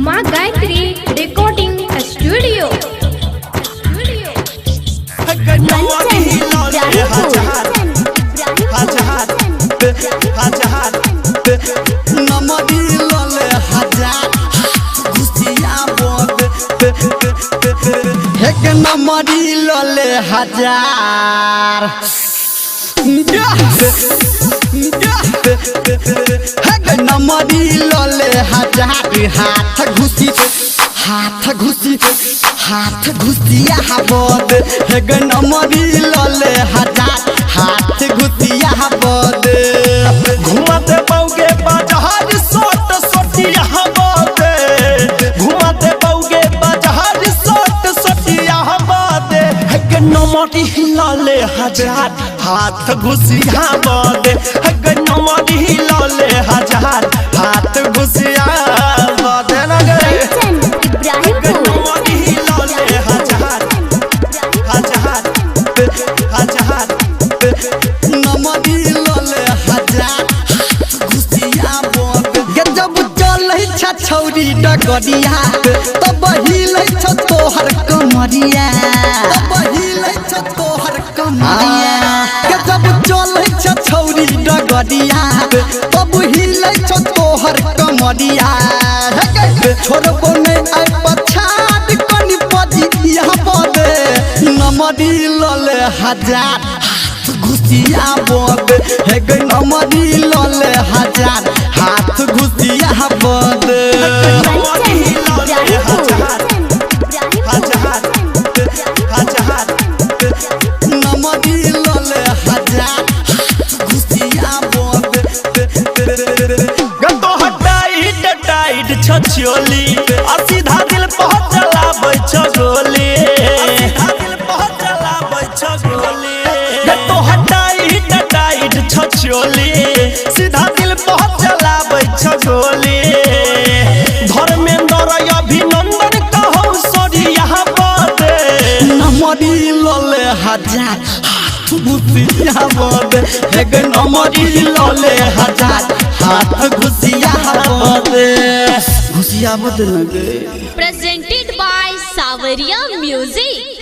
माँ Gayatri recording studio. नमरी लले हजार नमरी लले हजार हाथ घुसिया बद हेग नमरी लले हजार हाथ घुसिया बद घुमाते बौगे बाजार सोट सोटिया बद घुमाते बौगे बाजार सोट सोटिया बद हेग नमरी लले हजार हाथ घुसिया बद हेग नमरी लले हजार हाथ घुसिया बद छौरी डगरिया तब हिले छ तोहर कमरिया के जब चले छ छौरी डगरिया तब हिले छ तोहर कमरिया छोड़बो नै आइ पछाड़ कनि पजिया बदे नमरी लले हजार घुसिया बद हेग नमरी लले हजार हाथ घुसिया बद नमरी लले हजार घुसिया बद गतो हटाइट टाइट छछोली आ सीधा दिल पहुंच चलाबै छ गोली गतो हटाइट टाइट छछोली सीधा दिल पहुंच चलाबै छ गोली धर्मेंद्र अभिनंदन कहौ सोरिया बद नमरी लले हजार हाथ घुसिया बद हेग नमरी लले हजार हाथ घुसिया बद लगे। Presented by Savaria Music।